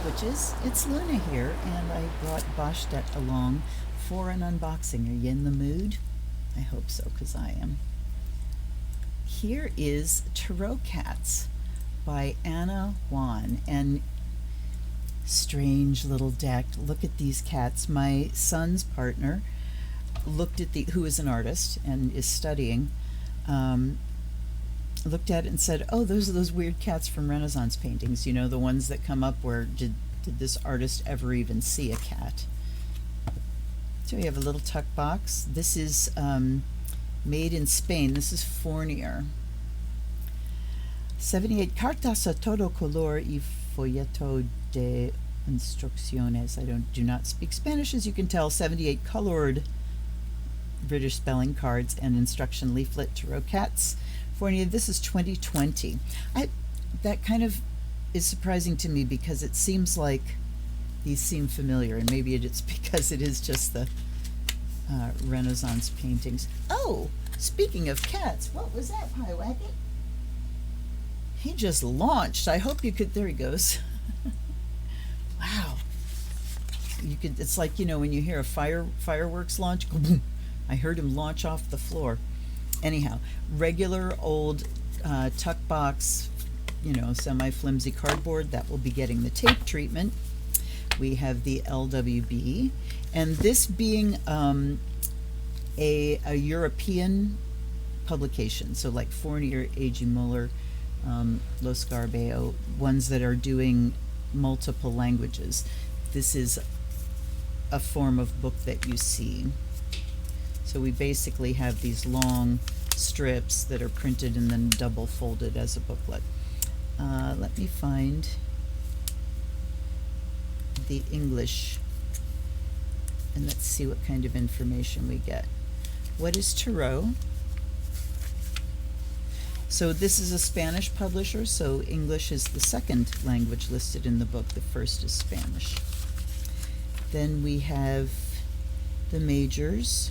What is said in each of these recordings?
TheZenWitches. It's Luna here, and I brought Bashtet along for an unboxing. Are you in the mood? I hope so, because I am. Here is Tarot Cats by Ana Juan, and strange little deck. Look at these cats. My son's partner looked at who is an artist and is studying, looked at it and said, oh, those are those weird cats from Renaissance paintings, you know, the ones that come up where did this artist ever even see a cat? So we have a little tuck box. This is made in Spain. This is Fournier. 78 cartas a todo color y folleto de instrucciones. I do not speak Spanish, as you can tell. 78 colored British spelling cards and instruction leaflet. Tarot Cats. Fournier, this is 2020. That kind of is surprising to me because it seems like these seem familiar, and maybe it's because it is just the Renaissance paintings. Oh, speaking of cats, what was that, Pie Wacket? He just launched. I hope you could. There he goes. Wow. You could. It's like, you know, when you hear a fireworks launch. Boom. I heard him launch off the floor. Anyhow, regular old tuck box, you know, semi-flimsy cardboard. That will be getting the tape treatment. We have the LWB, and this being a European publication, so like Fournier, A.G. Muller, Los Garbeo, ones that are doing multiple languages. This is a form of book that you see. So we basically have these long strips that are printed and then double folded as a booklet. Let me find the English, and let's see what kind of information we get. What is Tarot? So this is a Spanish publisher, so English is the second language listed in the book. The first is Spanish. Then we have the majors.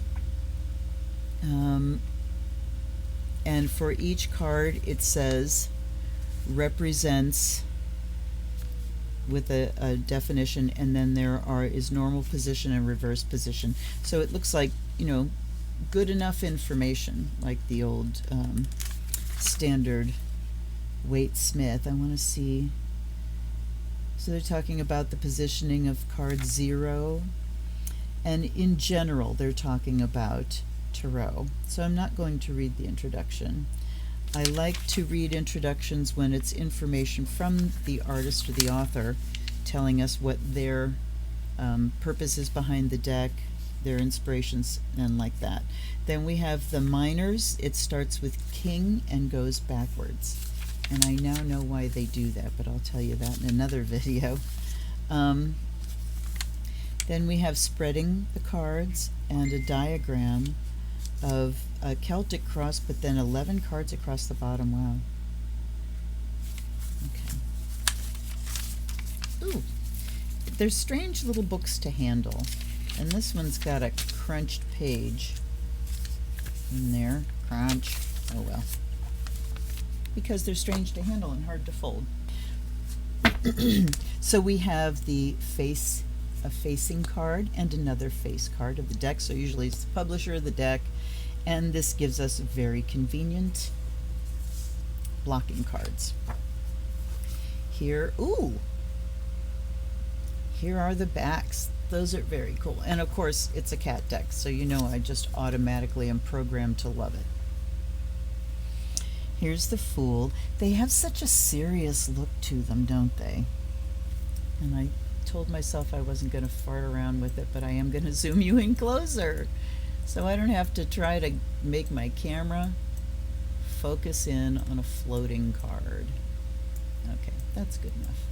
And for each card it says represents with a definition, and then there is normal position and reverse position. So it looks like, you know, good enough information, like the old standard Waite Smith. I want to see. So they're talking about the positioning of card 0, and in general they're talking about Tarot. So I'm not going to read the introduction. I like to read introductions when it's information from the artist or the author telling us what their purpose is behind the deck, their inspirations, and like that. Then we have the minors. It starts with King and goes backwards. And I now know why they do that, but I'll tell you that in another video. Then we have spreading the cards and a diagram of a Celtic cross, but then 11 cards across the bottom. Wow. Okay. Ooh, there's strange little books to handle, and this one's got a crunched page in there. Crunch. Oh well. Because they're strange to handle and hard to fold. So we have a facing card and another face card of the deck. So usually it's the publisher of the deck, and this gives us very convenient blocking cards. Here, ooh, here are the backs. Those are very cool. And of course it's a cat deck, so you know I just automatically am programmed to love it. Here's the Fool. They have such a serious look to them, don't they? And I told myself I wasn't going to fart around with it, but I am going to zoom you in closer so I don't have to try to make my camera focus in on a floating card. Okay, that's good enough.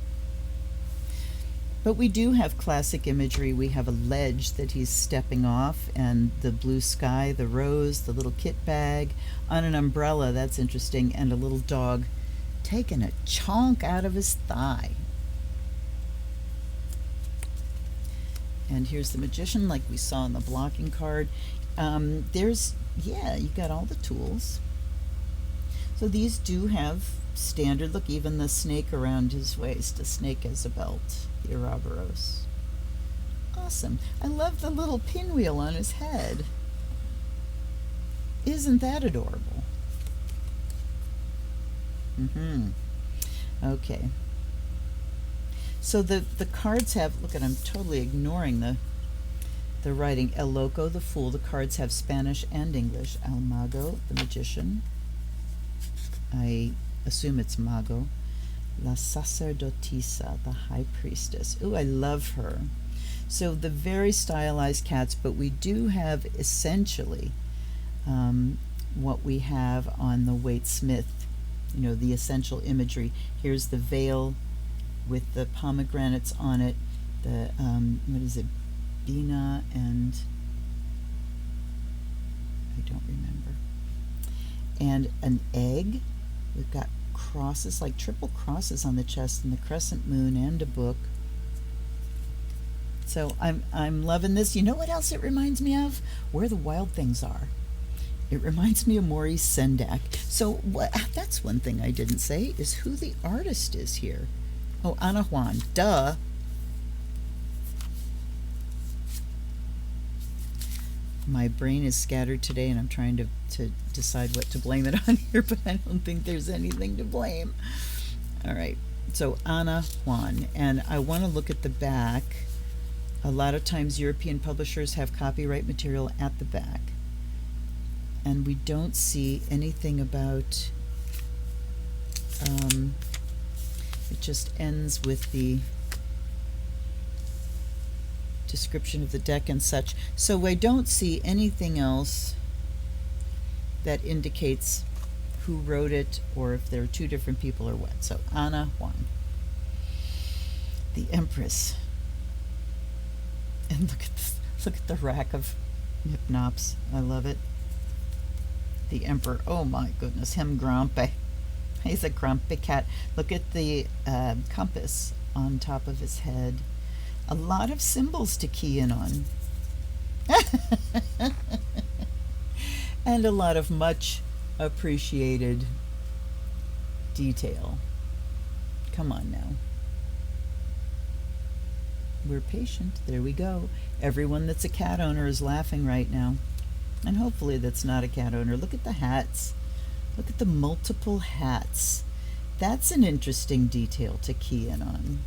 But we do have classic imagery. We have a ledge that he's stepping off, and the blue sky, the rose, the little kit bag on an umbrella. That's interesting. And a little dog taking a chunk out of his thigh. And here's the Magician, like we saw in the blocking card. You got all the tools. So these do have standard look, even the snake around his waist, a snake as a belt. Ouroboros. Awesome. I love the little pinwheel on his head. Isn't that adorable? Okay. So the cards have, look at, I'm totally ignoring the writing. El Loco, the Fool. The cards have Spanish and English. El Mago, the Magician. I assume it's Mago. La Sacerdotisa, the High Priestess. Ooh, I love her. So the very stylized cats, but we do have essentially what we have on the Waite Smith, you know, the essential imagery. Here's the veil with the pomegranates on it, the, what is it, Bina and, I don't remember, and an egg. We've got crosses, like triple crosses on the chest, and the crescent moon, and a book. So I'm loving this. You know what else it reminds me of? Where the Wild Things Are. It reminds me of Maurice Sendak. So that's one thing I didn't say, is who the artist is here. Oh, Ana Juan. Duh. My brain is scattered today, and I'm trying to decide what to blame it on here, but I don't think there's anything to blame. All right. So Ana Juan. And I want to look at the back. A lot of times European publishers have copyright material at the back. And we don't see anything about, it just ends with the description of the deck and such. So I don't see anything else that indicates who wrote it, or if there are two different people or what. So Ana Juan, the Empress. And look at this, look at the rack of nip-nops. I love it. The Emperor, oh my goodness, him grumpy. He's a grumpy cat. Look at the compass on top of his head. A lot of symbols to key in on. And a lot of much appreciated detail. Come on now. We're patient. There we go. Everyone that's a cat owner is laughing right now. And hopefully that's not a cat owner. Look at the hats. Look at the multiple hats. That's an interesting detail to key in on.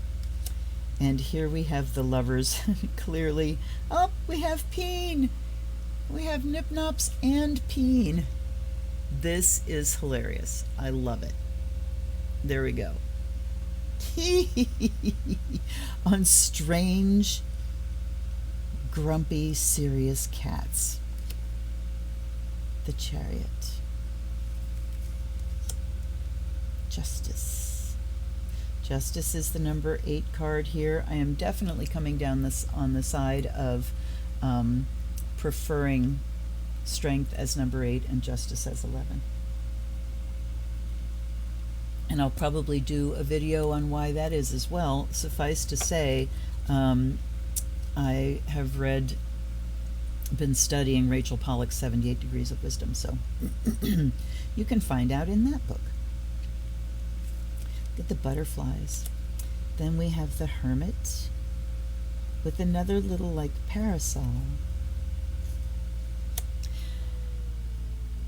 And here we have the lovers. Clearly, oh, we have Peen. We have Nip-Nops and Peen. This is hilarious. I love it. There we go. On strange, grumpy, serious cats. The Chariot. Justice. Justice is the number 8 card here. I am definitely coming down this on the side of preferring Strength as number 8 and Justice as 11. And I'll probably do a video on why that is as well. Suffice to say, I have been studying Rachel Pollack's 78 Degrees of Wisdom, so you can find out in that book. Look at the butterflies. Then we have the Hermit with another little like parasol.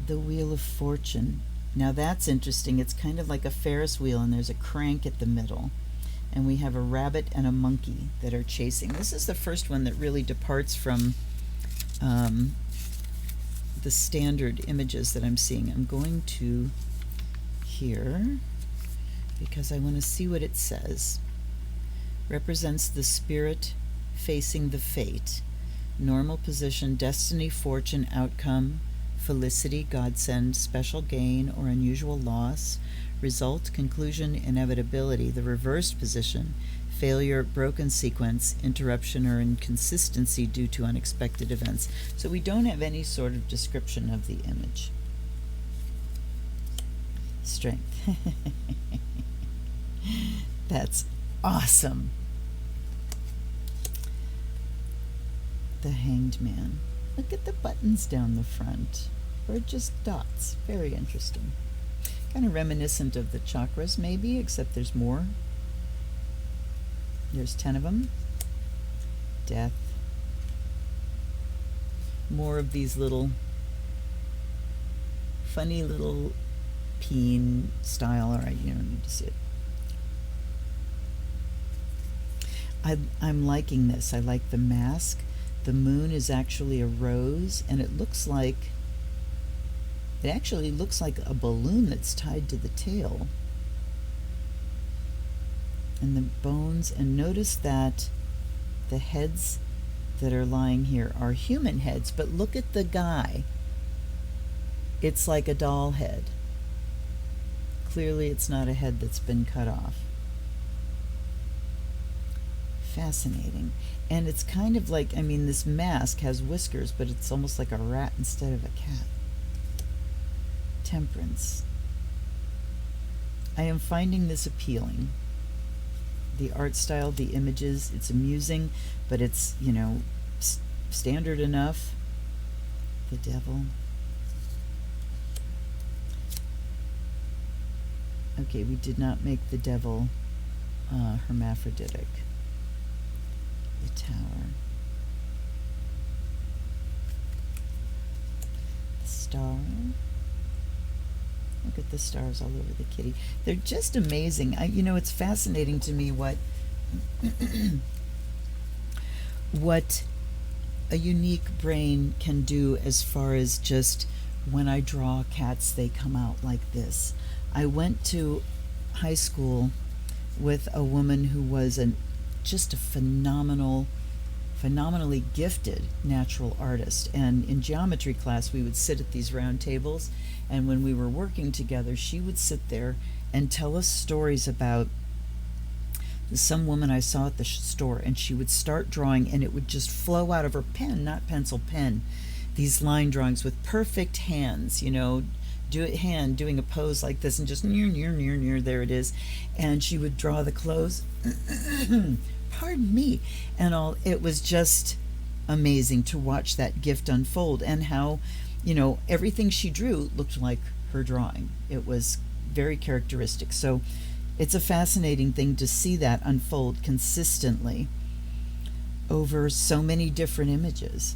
The Wheel of Fortune. Now that's interesting. It's kind of like a Ferris wheel, and there's a crank at the middle. And we have a rabbit and a monkey that are chasing. This is the first one that really departs from the standard images that I'm seeing. I'm going to here because I want to see what it says. Represents the spirit facing the fate. Normal position, destiny, fortune, outcome, felicity, godsend, special gain or unusual loss, result, conclusion, inevitability. The reversed position, failure, broken sequence, interruption, or inconsistency due to unexpected events. So we don't have any sort of description of the image. Strength. That's awesome. The Hanged Man. Look at the buttons down the front. Or just dots. Very interesting. Kind of reminiscent of the chakras maybe, except there's more. There's 10 of them. Death. More of these little funny little peen style. All right, you don't need to see it. I'm liking this. I like the mask. The moon is actually a rose, and it actually looks like a balloon that's tied to the tail. And the bones, and notice that the heads that are lying here are human heads, but look at the guy. It's like a doll head. Clearly it's not a head that's been cut off. Fascinating. And it's kind of like, I mean, this mask has whiskers, but it's almost like a rat instead of a cat. Temperance. I am finding this appealing. The art style, the images, it's amusing, but it's, you know, standard enough. The devil. Okay, we did not make the devil hermaphroditic. The tower. The star. Look at the stars all over the kitty. They're just amazing. You know, it's fascinating to me what what a unique brain can do as far as just when I draw cats, they come out like this. I went to high school with a woman who was just a phenomenally gifted natural artist. And in geometry class, we would sit at these round tables, and when we were working together, she would sit there and tell us stories about some woman I saw at the store, and she would start drawing, and it would just flow out of her pen, not pencil, pen. These line drawings with perfect hands, you know, doing a pose like this, and just near, there it is. And she would draw the clothes. Pardon me. And all, it was just amazing to watch that gift unfold, and how, you know, everything she drew looked like her drawing. It was very characteristic. So it's a fascinating thing to see that unfold consistently over so many different images.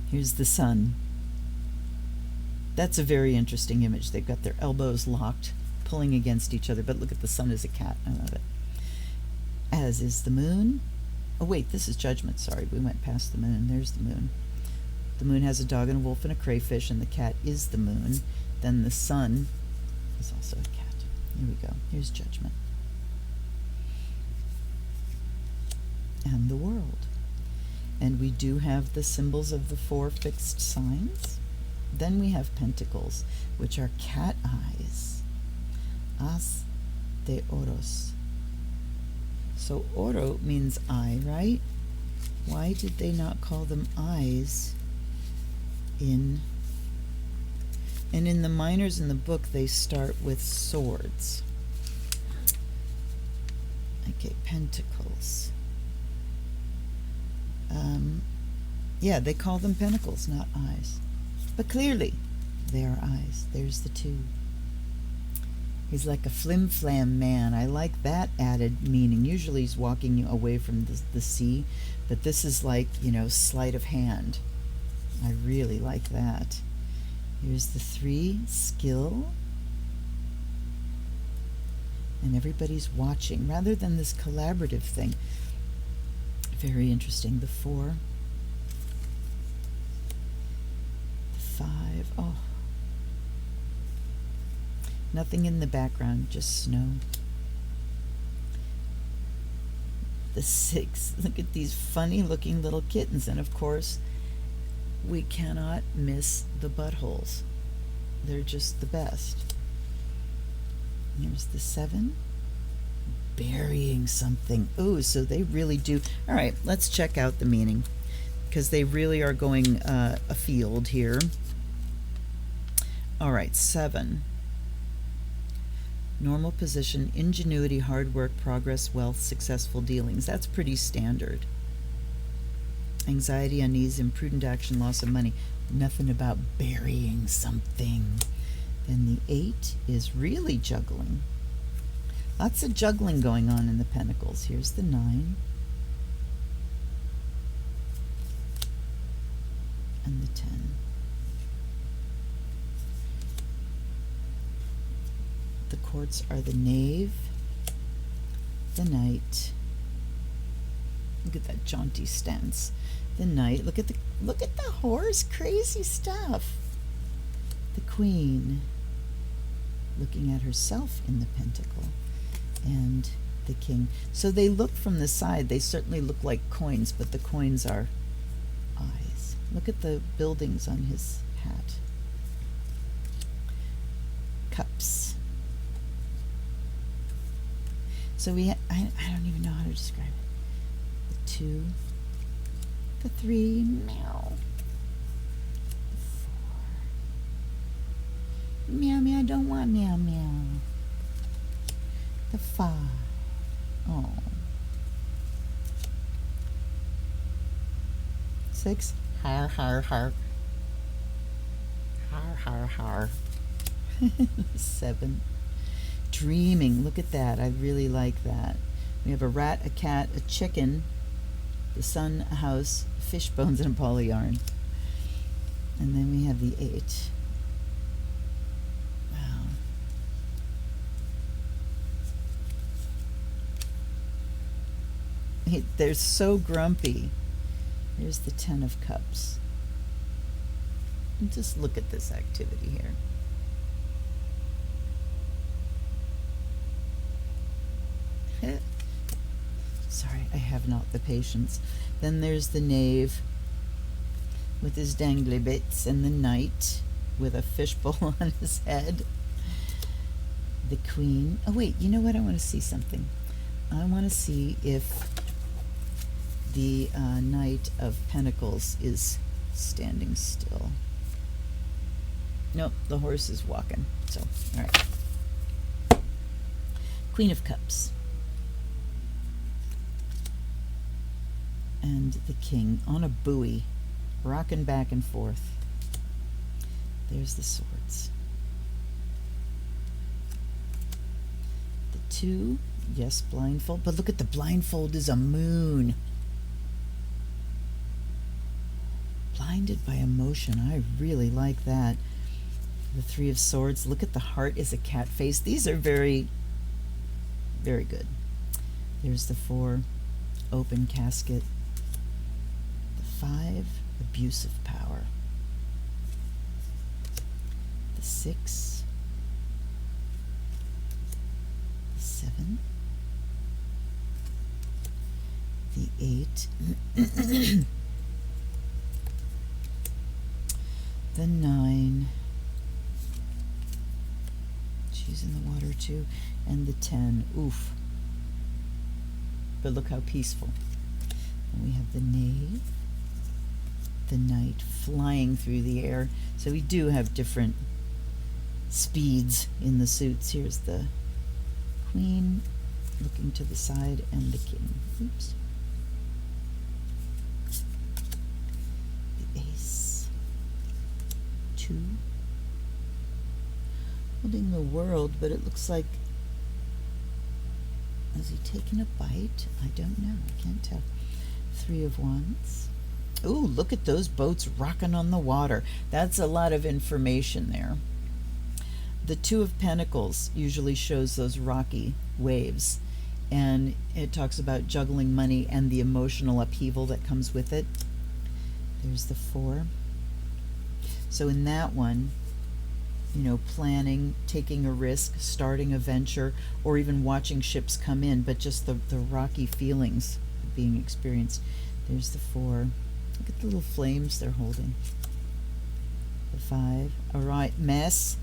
Here's the sun. That's a very interesting image. They've got their elbows locked, pulling against each other, but look at the sun as a cat. I love it. As is the moon. Oh wait, this is judgment. Sorry, we went past the moon. There's the moon. The moon has a dog and a wolf and a crayfish, and the cat is the moon. Then the sun is also a cat. Here we go. Here's judgment. And the world. And we do have the symbols of the 4 fixed signs. Then we have pentacles, which are cat eyes. As de oros. So oro means eye, right? Why did they not call them eyes in... And in the minors in the book, they start with swords. Okay, pentacles. Yeah, they call them pentacles, not eyes. But clearly, they are eyes. There's the 2. He's like a flim-flam man. I like that added meaning. Usually he's walking away from the sea, but this is like, you know, sleight of hand. I really like that. Here's the 3, skill. And everybody's watching, rather than this collaborative thing. Very interesting. The 4. The 5. Oh. Nothing in the background, just snow. The 6. Look at these funny looking little kittens. And of course, we cannot miss the buttholes. They're just the best. Here's the 7. Burying something. Ooh, so they really do. All right, let's check out the meaning, because they really are going afield here. All right, 7. Normal position, ingenuity, hard work, progress, wealth, successful dealings. That's pretty standard. Anxiety, unease, imprudent action, loss of money. Nothing about burying something. Then the 8 is really juggling. Lots of juggling going on in the pentacles. Here's the 9. And the 10. The courts are the Knave, the Knight. Look at that jaunty stance. The Knight. Look at the horse. Crazy stuff. The Queen, looking at herself in the pentacle, and the King. So they look from the side. They certainly look like coins, but the coins are eyes. Look at the buildings on his hat. Cups. So I don't even know how to describe it. The 2, the 3, meow. The 4. Meow, meow, I don't want meow, meow. The 5. Oh. 6. Har, har, har. Har, har, har. 7. Dreaming. Look at that. I really like that. We have a rat, a cat, a chicken, the sun, a house, fish bones, and a ball of yarn. And then we have the 8. Wow. They're so grumpy. Here's the 10 of Cups. And just look at this activity here. Sorry, I have not the patience. Then there's the Knave with his dangly bits, and the Knight with a fishbowl on his head. The Queen. Oh wait, you know what? I want to see something. I want to see if the Knight of Pentacles is standing still. Nope, the horse is walking. So, all right. Queen of Cups. And the King on a buoy, rocking back and forth. There's the swords. The 2, yes, blindfold, but look at the blindfold is a moon. Blinded by emotion. I really like that. The 3 of Swords. Look at the heart is a cat face. These are very, very good. There's the 4, open casket. 5, abuse of power. The 6, the 7, the 8, the 9, she's in the water too, and the 10. Oof. But look how peaceful. And we have the Knave, the Knight flying through the air. So we do have different speeds in the suits. Here's the Queen looking to the side, and the King. Oops. The Ace. 2. Holding the World, but it looks like, has he taken a bite? I don't know. I can't tell. 3 of Wands. Ooh, look at those boats rocking on the water. That's a lot of information there. The 2 of Pentacles usually shows those rocky waves, and it talks about juggling money and the emotional upheaval that comes with it. There's the 4. So in that one, you know, planning, taking a risk, starting a venture, or even watching ships come in, but just the rocky feelings being experienced. There's the 4. Look at the little flames they're holding. The 5. All right, mess.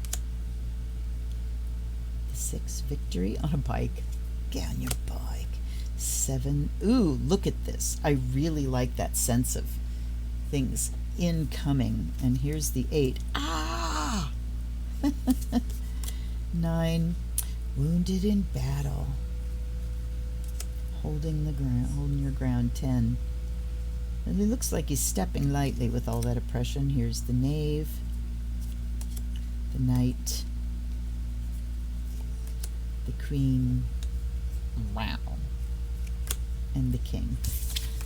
The 6. Victory on a bike. Get on your bike. 7. Ooh, look at this. I really like that sense of things incoming. And here's the 8. Ah! 9. Wounded in battle. Holding the ground, holding your ground. 10. And it looks like he's stepping lightly with all that oppression. Here's the Knave, the Knight, the Queen, Wow. And the king.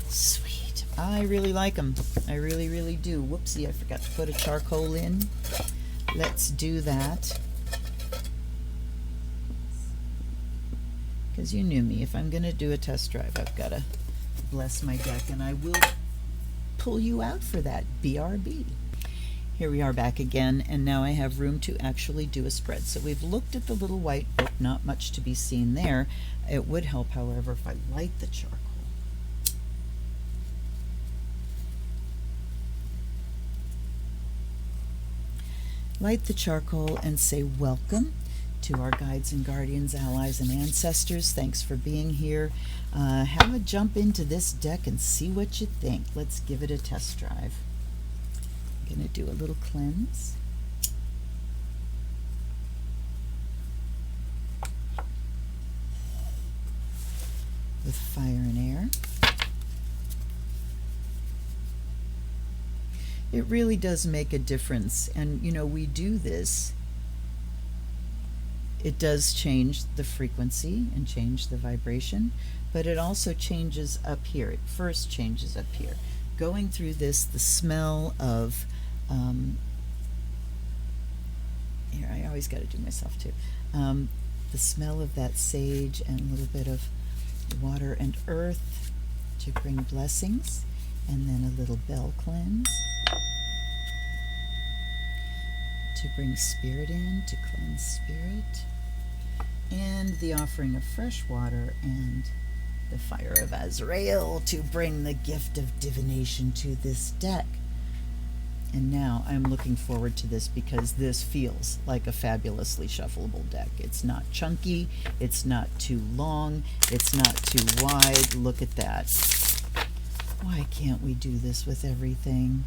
Sweet. I really like them. I really, really do. Whoopsie, I forgot to put a charcoal in. Let's do that. Because you knew me. If I'm going to do a test drive, I've got to bless my deck, and I will pull you out for that. BRB. Here we are back again, and now I have room to actually do a spread. So we've looked at the little white book, not much to be seen there. It would help, however, if I light the charcoal. Light the charcoal and say welcome to our guides and guardians, allies and ancestors. Thanks for being here. Have a jump into this deck and see what you think. Let's give it a test drive. I'm going to do a little cleanse. With fire and air. It really does make a difference, and you know, we do this. It does change the frequency and change the vibration, but it also changes up here. It first changes up here. Going through this, the smell of here, I always got to do myself too. The smell of that sage and a little bit of water and earth to bring blessings, and then a little bell cleanse to bring spirit in, to cleanse spirit, and the offering of fresh water and the fire of Azrael to bring the gift of divination to this deck. And now I'm looking forward to this because this feels like a fabulously shuffleable deck. It's not chunky, it's not too long, it's not too wide. Look at that. Why can't we do this with everything?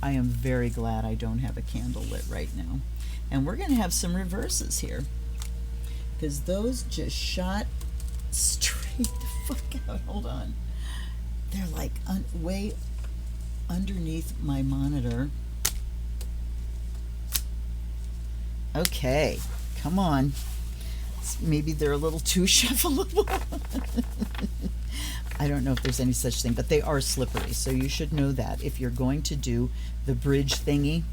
I am very glad I don't have a candle lit right now. And we're going to have some reverses here, because those just shot straight the fuck out. Hold on. They're like way underneath my monitor. Okay, come on. Maybe they're a little too shuffleable. I don't know if there's any such thing, but they are slippery, so you should know that. If you're going to do the bridge thingy,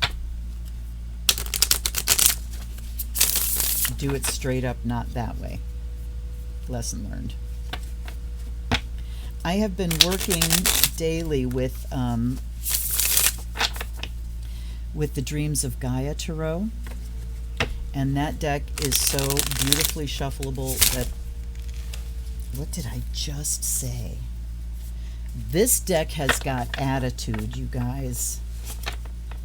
do it straight up, not that way. Lesson learned. I have been working daily with the Dreams of Gaia Tarot, and that deck is so beautifully shuffleable that, what did I just say? This deck has got attitude, you guys.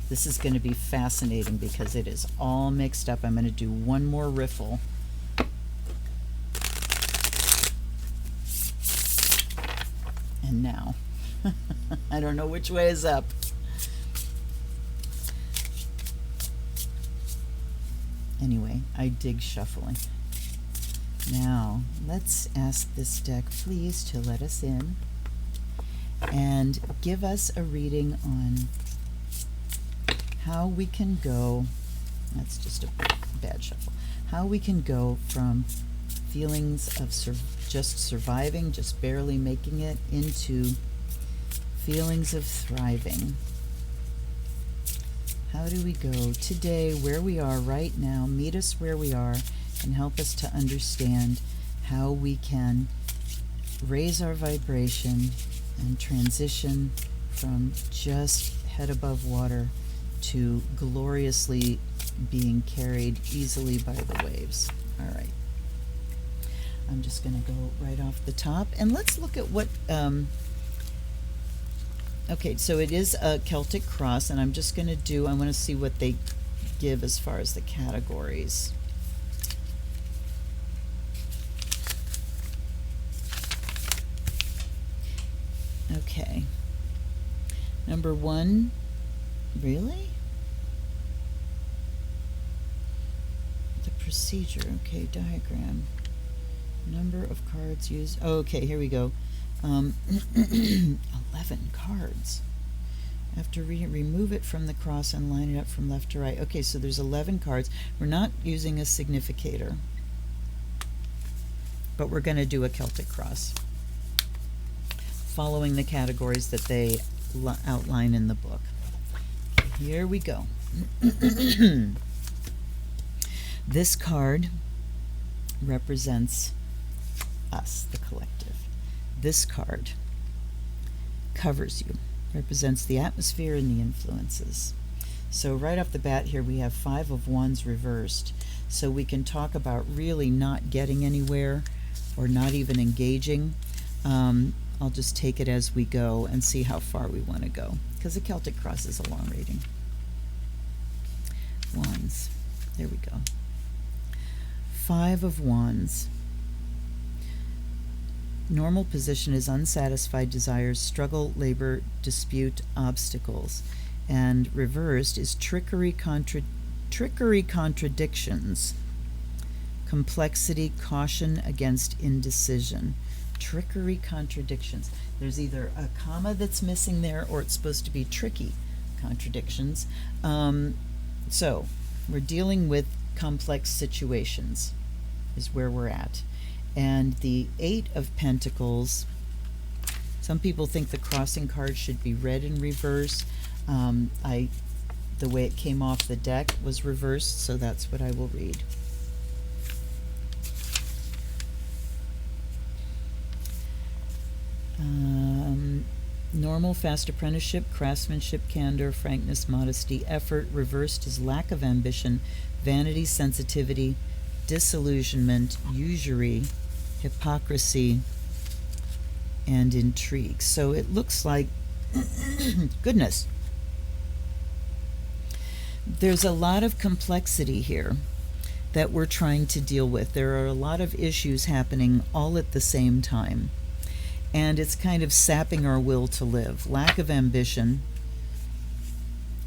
This is going to be fascinating because it is all mixed up. I'm going to do one more riffle. And now, I don't know which way is up. Anyway, I dig shuffling. Now, let's ask this deck, please, to let us in and give us a reading on how we can go, that's just a bad shuffle, how we can go from feelings of just surviving, just barely making it, into feelings of thriving. How do we go today, where we are right now? Meet us where we are and help us to understand how we can raise our vibration and transition from just head above water to gloriously being carried easily by the waves. All right. I'm just going to go right off the top, and let's look at what okay, so it is a Celtic cross, and I'm just going to do, I want to see what they give as far as the categories. Okay. Number 1, really? The procedure, okay, diagram. Number of cards used. Oh, okay, here we go. 11 cards. After reading, remove it from the cross and line it up from left to right. Okay, so there's 11 cards. We're not using a significator, but we're going to do a Celtic cross, following the categories that they outline in the book. Here we go. This card represents us, the collective. This card covers you, represents the atmosphere and the influences. So right off the bat here we have 5 of Wands reversed. So we can talk about really not getting anywhere or not even engaging. I'll just take it as we go and see how far we want to go, because the Celtic cross is a long reading. Wands. There we go. 5 of Wands. Normal position is unsatisfied desires, struggle, labor, dispute, obstacles. And reversed is trickery, contradictions, complexity, caution against indecision. Trickery, contradictions. There's either a comma that's missing there, or it's supposed to be tricky contradictions. So we're dealing with complex situations is where we're at. And the 8 of Pentacles, some people think the crossing card should be read in reverse. The way it came off the deck was reversed, so that's what I will read. Normal, fast apprenticeship, craftsmanship, candor, frankness, modesty, effort. Reversed is lack of ambition, vanity, sensitivity, disillusionment, usury, hypocrisy, and intrigue. So it looks like, goodness, there's a lot of complexity here that we're trying to deal with. There are a lot of issues happening all at the same time. And it's kind of sapping our will to live. Lack of ambition,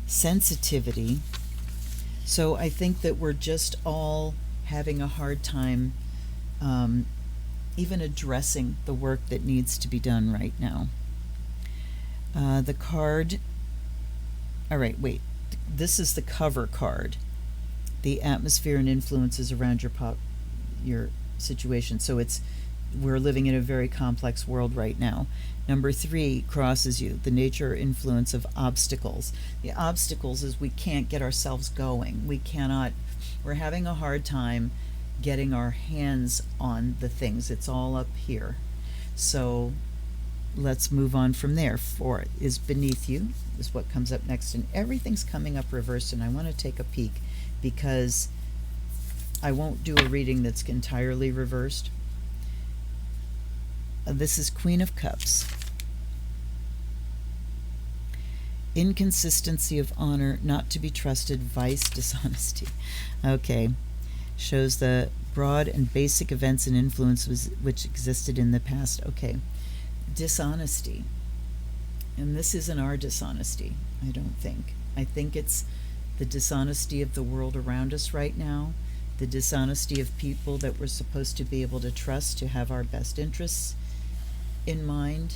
sensitivity. So I think that we're just all having a hard time even addressing the work that needs to be done right now. The card, all right, wait. This is the cover card. The atmosphere and influences around your situation. So we're living in a very complex world right now. Number 3 crosses you, the nature or influence of obstacles. The obstacles is we can't get ourselves going. We're having a hard time getting our hands on the things. It's all up here. So let's move on from there. 4 is beneath you, is what comes up next. And everything's coming up reversed, and I want to take a peek because I won't do a reading that's entirely reversed. This is Queen of Cups. Inconsistency of honor, not to be trusted, vice, dishonesty. Okay. Shows the broad and basic events and influences which existed in the past. Okay. Dishonesty. And this isn't our dishonesty, I don't think. I think it's the dishonesty of the world around us right now, the dishonesty of people that we're supposed to be able to trust to have our best interests in mind.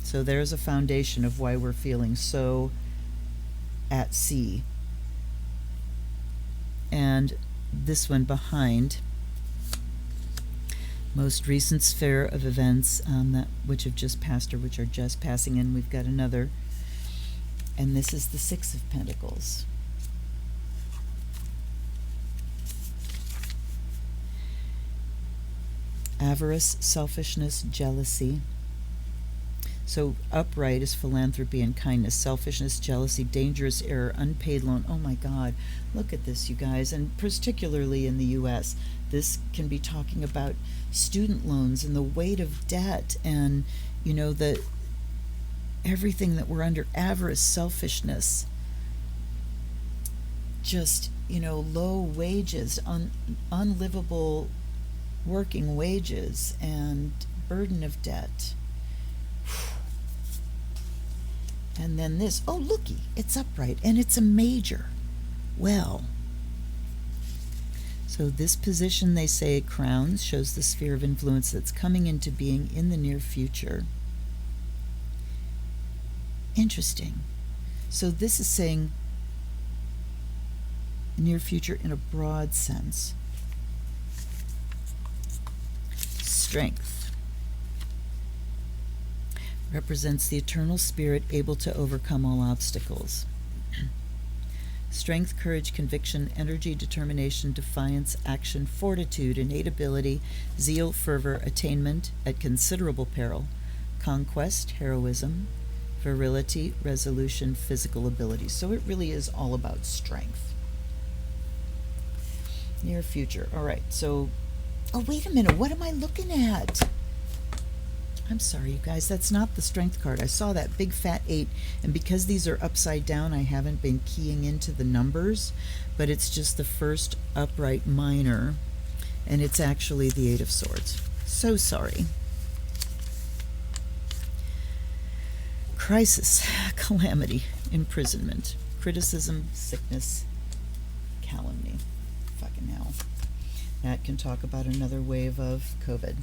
So there's a foundation of why we're feeling so at sea. And this one behind, most recent sphere of events that which have just passed or which are just passing, and we've got another. And this is the 6 of Pentacles. Avarice, selfishness, jealousy. So upright is philanthropy and kindness. Selfishness, jealousy, dangerous error, unpaid loan. Oh my God, look at this, you guys. And particularly in the U.S., this can be talking about student loans and the weight of debt and, you know, everything that we're under. Avarice, selfishness, just, you know, low wages, unlivable working wages, and burden of debt. And then this, oh looky, it's upright and it's a major. Well, so this position, they say, crowns, shows the sphere of influence that's coming into being in the near future. Interesting. So this is saying near future in a broad sense. Strength represents the eternal spirit able to overcome all obstacles. Strength, courage, conviction, energy, determination, defiance, action, fortitude, innate ability, zeal, fervor, attainment at considerable peril, conquest, heroism, virility, resolution, physical ability. So it really is all about strength. Near future. All right, so, oh, wait a minute. What am I looking at? I'm sorry, you guys. That's not the strength card. I saw that big fat 8, and because these are upside down, I haven't been keying into the numbers, but it's just the first upright minor, and it's actually the 8 of Swords. So sorry. Crisis, calamity, imprisonment, criticism, sickness, calumny. Fucking hell. That can talk about another wave of COVID.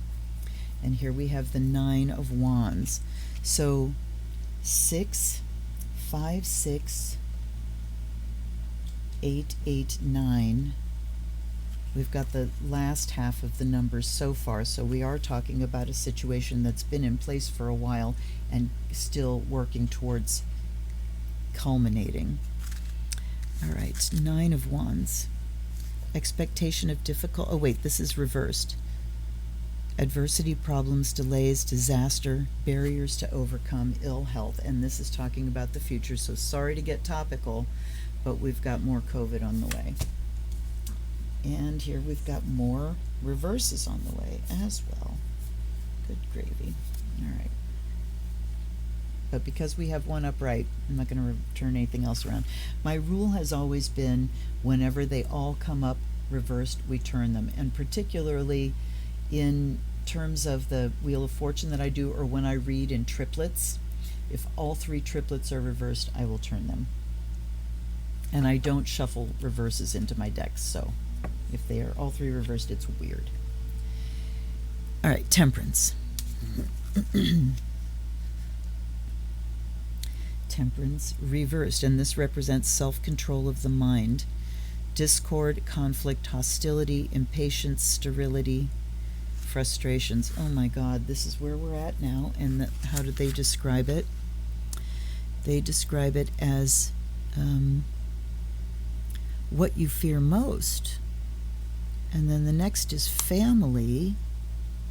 And here we have the 9 of Wands. So 6, 5, 6, 8, 8, 9. We've got the last half of the numbers so far. So we are talking about a situation that's been in place for a while and still working towards culminating. All right, 9 of Wands. Expectation of difficult. Oh, wait, this is reversed. Adversity, problems, delays, disaster, barriers to overcome, ill health. And this is talking about the future. So sorry to get topical, but we've got more COVID on the way. And here we've got more reverses on the way as well. Good gravy. All right. But because we have one upright, I'm not going to turn anything else around. My rule has always been whenever they all come up reversed, we turn them. And particularly in terms of the Wheel of Fortune that I do, or when I read in triplets, if all 3 triplets are reversed, I will turn them. And I don't shuffle reverses into my decks, so if they are all 3 reversed, it's weird. All right, Temperance. Temperance reversed, and this represents self-control of the mind, discord, conflict, hostility, impatience, sterility, frustrations. Oh my God, this is where we're at now. And how did they describe it? They describe it as what you fear most. And then the next is family.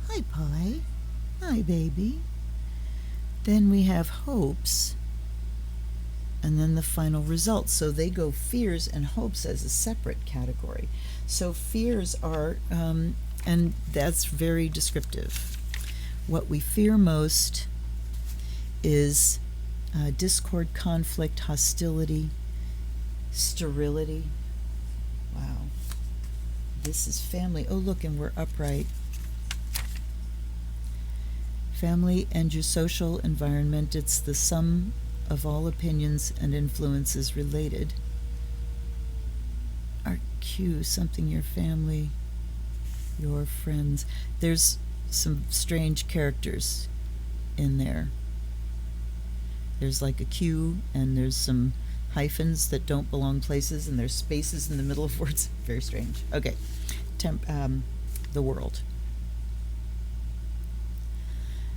Hi, Pie. Hi, baby. Then we have hopes. And then the final result. So they go fears and hopes as a separate category. So fears are, and that's very descriptive. What we fear most is discord, conflict, hostility, sterility. Wow. This is family. Oh, look, and we're upright. Family and your social environment. It's the sum of all opinions and influences related. RQ, something your family, your friends. There's some strange characters in there. There's like a Q, and there's some hyphens that don't belong places, and there's spaces in the middle of words. Very strange. Okay. The world.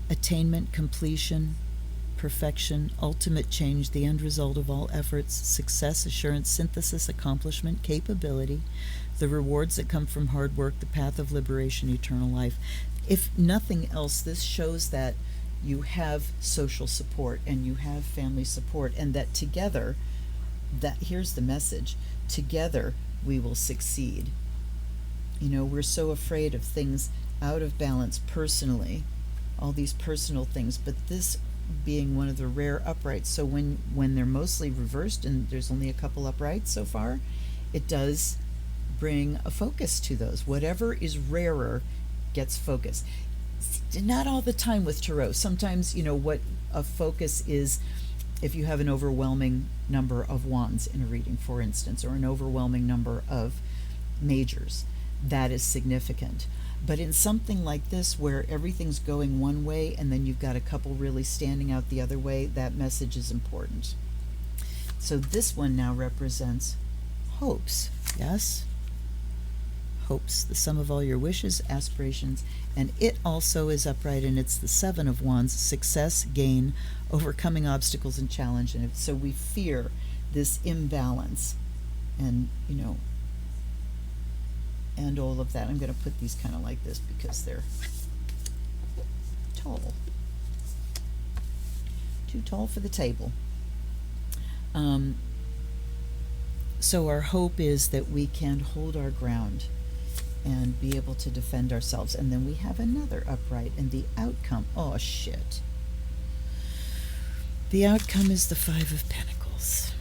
Attainment, completion, perfection, ultimate change, the end result of all efforts, success, assurance, synthesis, accomplishment, capability, the rewards that come from hard work, the path of liberation, eternal life. If nothing else, this shows that you have social support and you have family support, and that together, that here's the message, together we will succeed. You know, we're so afraid of things out of balance personally, all these personal things, but this being one of the rare uprights, so when they're mostly reversed and there's only a couple uprights so far, it does bring a focus to those. Whatever is rarer gets focus. Not all the time with tarot. Sometimes, you know, what a focus is, if you have an overwhelming number of wands in a reading, for instance, or an overwhelming number of majors, that is significant. But in something like this, where everything's going one way and then you've got a couple really standing out the other way, that message is important. So this one now represents hopes. Yes? Hopes, the sum of all your wishes, aspirations, and it also is upright, and it's the Seven of Wands, success, gain, overcoming obstacles and challenge. And so we fear this imbalance and, and all of that. I'm going to put these kind of like this because they're tall. Too tall for the table. So our hope is that we can hold our ground and be able to defend ourselves. And then we have another upright, and the outcome, oh shit. The outcome is the Five of Pentacles.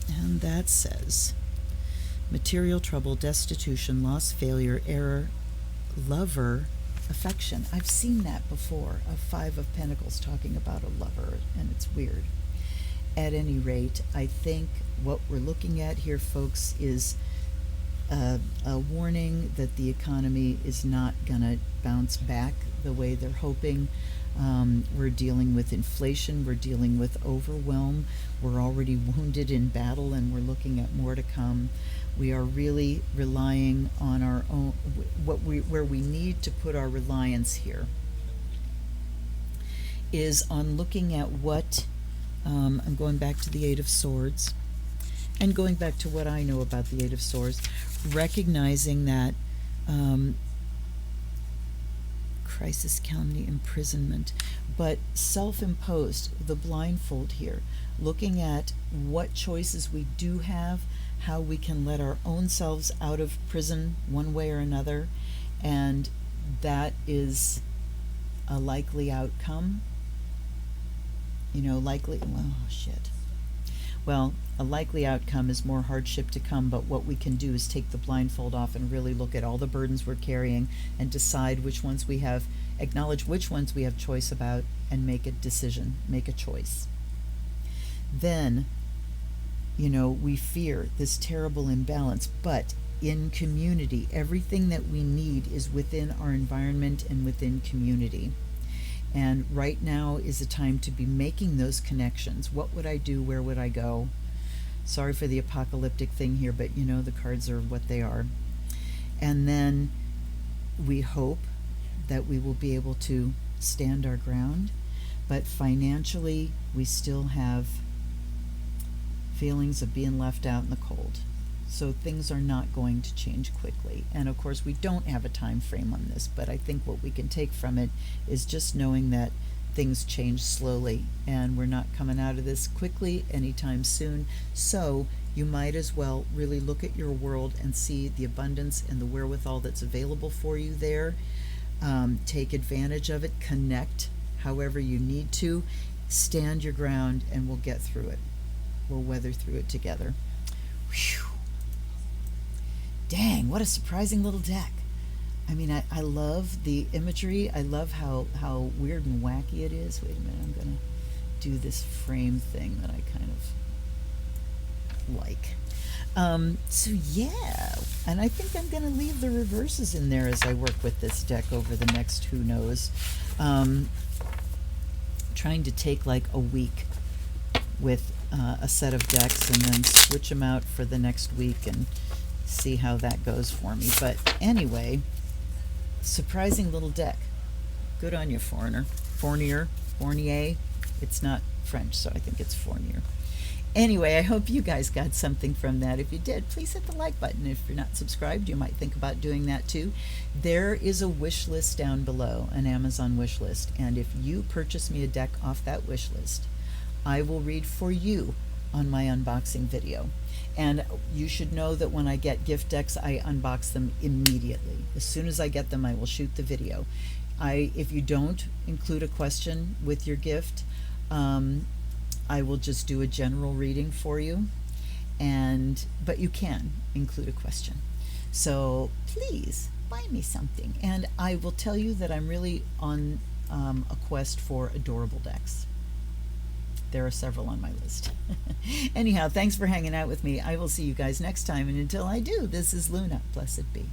And that says material trouble, destitution, loss, failure, error, lover, affection. I've seen that before, a Five of Pentacles talking about a lover, and it's weird. At any rate, I think what we're looking at here, folks, is a warning that the economy is not going to bounce back the way they're hoping. We're dealing with inflation. We're dealing with overwhelm. We're already wounded in battle, and we're looking at more to come. We are really relying on our own, where we need to put our reliance here is on looking at what, I'm going back to the Eight of Swords, and going back to what I know about the Eight of Swords, recognizing that crisis, calumny, imprisonment, but self-imposed, the blindfold here, looking at what choices we do have, how we can let our own selves out of prison one way or another, and that is a likely outcome. A likely outcome is more hardship to come, but what we can do is take the blindfold off and really look at all the burdens we're carrying and decide which ones we have, acknowledge which ones we have choice about, and make a decision, make a choice. Then, we fear this terrible imbalance, but in community, everything that we need is within our environment and within community. And right now is a time to be making those connections. What would I do? Where would I go? Sorry for the apocalyptic thing here, but the cards are what they are. And then we hope that we will be able to stand our ground, but financially we still have feelings of being left out in the cold. So things are not going to change quickly. And of course we don't have a time frame on this, but I think what we can take from it is just knowing that things change slowly and we're not coming out of this quickly anytime soon. So you might as well really look at your world and see the abundance and the wherewithal that's available for you there. Take advantage of it, connect however you need to, stand your ground, and we'll get through it. We'll weather through it together. Whew. Dang, what a surprising little deck. I mean, I love the imagery. I love how weird and wacky it is. Wait a minute, I'm going to do this frame thing that I kind of like. So yeah, and I think I'm going to leave the reverses in there as I work with this deck over the next who knows. Trying to take like a week with a set of decks and then switch them out for the next week and see how that goes for me. But anyway, surprising little deck. Good on you, Fournier. It's not French, so I think it's Fournier. Anyway, I hope you guys got something from that. If you did, please hit the like button. If you're not subscribed, you might think about doing that too. There is a wish list down below, an Amazon wish list, and if you purchase me a deck off that wish list, I will read for you on my unboxing video. And you should know that when I get gift decks, I unbox them immediately. As soon as I get them, I will shoot the video. If you don't include a question with your gift, I will just do a general reading for you, but you can include a question. So please buy me something. And I will tell you that I'm really on a quest for adorable decks. there are several on my list. Anyhow, thanks for hanging out with me. I will see you guys next time, and until I do, this is Luna. Blessed be.